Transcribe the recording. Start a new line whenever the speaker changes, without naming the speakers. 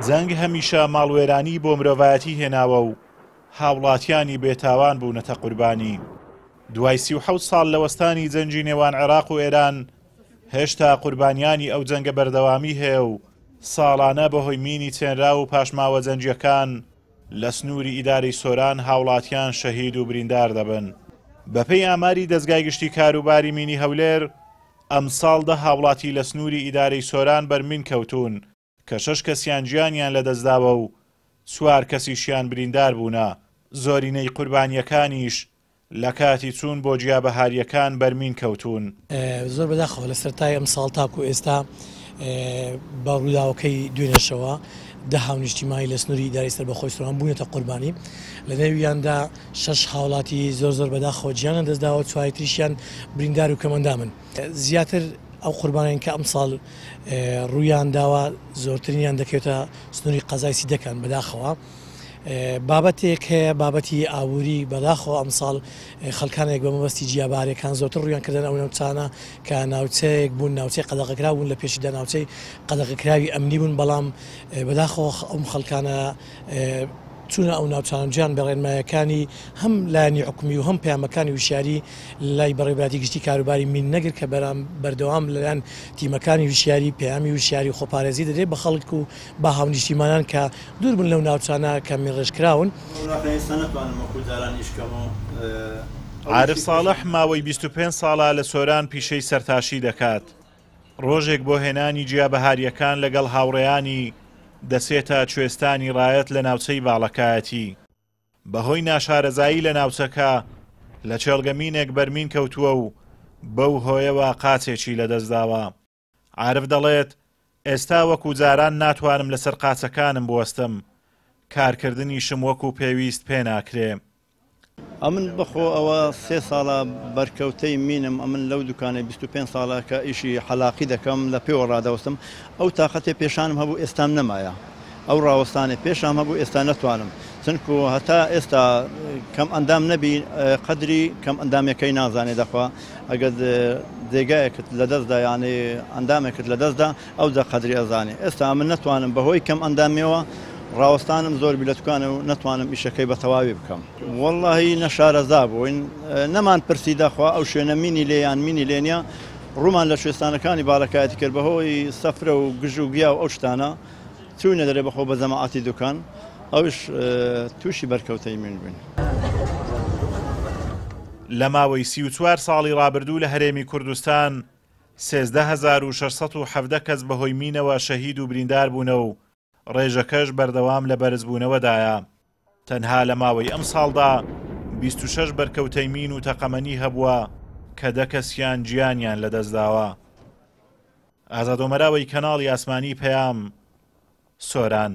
جەنگ هەمیشە ماڵوێرانی بۆ مرۆڤایەتی هێناوە و هاوڵاتیانی بێتاوان بوونەتە قوربانی. دوای 37 ساڵ لە وەستانی جەنگی نێوان عێراق و ئێران هێشتا قوربانیانی ئەو جەنگە بەردەوامی هەیە و ساڵانە بەهۆی مینی چێنرا و پاشماوە جەنگیەکان لە سنووری ئیدارەی سۆران هاوڵاتیان شەهید و بریندار دەبن. بەپێی ئاماری دەزگای گشتی کاروباری مینی هەولێر ئەم ساڵ 10 هاوڵاتی لە سنووری ئیدارەی سۆران بەرمین کەوتون کە 6 کەسیان گیانیان لەدەستداوە و 4 کەسیشیان بریندار بوونە. زۆرینەی قوربانیەکانیش لە کاتی چوون بۆ جیابەهاریەکان بەرمین کەوتون.
زۆر بەداخەوە لە سەرتای ئەم ساڵ تاکو ئێستا باڕووداوەکەی دوێنێشەوە 10 هاونیشتیمانی لە سنووری ئیدارەی سەربەخۆی سۆران بوونەتە قوربانی. لە نێویاندا 6 هاوڵاتی زۆر بەداخەوە گیانیان دەستداوە، 4 تریشیان بریندار و کەمەندامن. زیاتر ئەو قوربانیان کە ئەم ساڵ ڕوویان داوە زۆرترینیان دەکەوێتە سنووری قەزای سیدەکان بەداخەوە. بابەتێک هەیە بابەتی ئاووری بەداخەوە ئەم ساڵ خەڵکانێک بە مەبەستی جیابارەکان زۆرتر ڕویان کردن ئەو ناوچانە کە ناوچەیەک بوون، ناوچەی قەدەغەکرا بوون، لە پێشیدا ناوچەی قەدەغەکراوی ئەمنی بوون، بەڵام بەداخەوە ئەم خەڵکانە چونە ئەو ناوچان گیان بە ڕێنمایەکانی هەم لایەنی حکومی و هەم پەیامەکانی وشیاری لای بەڕێوەبەتی گشتی کاروباری مین نەگر کە بەردەوام لەلایەن تیمەکانی وشیاری پەیامی وشیاری خۆپارێزی دەدرێت بە خەڵک و با هاونیشتیمانان کە دوور بن لەو ناوچانە کە میڕێژکراون.
عارف ساڵح ماوەی 25 ساڵە لە سۆران پیشەی سەرتاشی دەکات. ڕۆژێک بۆ هێنانی جیابەهاریەکان لەگەڵ هاوڕێیانی دەسێتە کوێستانی ڕایەت لە ناوچەی باڵەکایەتی. بەهۆی ناشارەزایی لە ناوچەکە لە چێڵگەمینێک بەرمین کەوتووە و بەو هۆیەوە قاچێکی لەدەستداوە. عارف دەڵێت ئێستا وەکو جاران ناتوانم لەسەر قاچەکانم بوەستم، کارکردنیشم وەکو پێویست پێ ناکرێ.
ئەمن بەخۆ ئەوە 3 ساڵە بەرکەوتەی مینم، ئەمن لەو دوکانەی 25 ساڵە کە ئیشی حەلاقی دەکەم لە پێوە ڕادەوەستم. ئەو تاقەتێ پێشانم هەبوو ئێستام نەمایە، ئەو ڕاوەستانێ پێشام هەبوو ئێستا نەتوانم، چونکو هەتا ئێستا کەم ئەندام نەبی قەدری کەم ئەندامەکەی نازانێ دەخوا ئەگەر جێگایەکت لەدەستدا یانێ ئەندامێکت لەدەستدا ئەو دە قەدری ئەزانێ. ئێستا من نەتوانم بەهۆی کەم ئەندامەوە ڕاوەستانم زۆر بیلەتوانە و نەتوانم ئیشەکەی بە تەواوی بکەم. وەڵڵاهی نەشارەزا بووین، نەمان پرسی داخوا ئەو شوێنە مینی لێیان مینی لێنە ڕوومان لە شوێستانەکانی باڵەکایەتی کرد بەهۆی سەفرە و گژ و گیا و ئەو شتانە چوونە دەرێ بەخۆ بە جەماعەتی دوکان، ئەوش تووشی بەرکەوتەی من بووین.
لە ماوەی 34 ساڵی ڕابردوو لە هەرێمی کوردستان 13670 کەس بەهۆی مینەوە شەهید و بریندار بوونە و ڕێژەکەش بەردەوام لە بەرزبوونەوەدایە. تەنها لە ماوەی ئەم ساڵدا 26 بەرکەوتەی مین و تەقەمەنی هەبووە کە 10 کەسیان گیانیان لەدەستداوە. ئازاد ئۆمەراوی کەناڵی ئاسمانی پەیام، سۆران.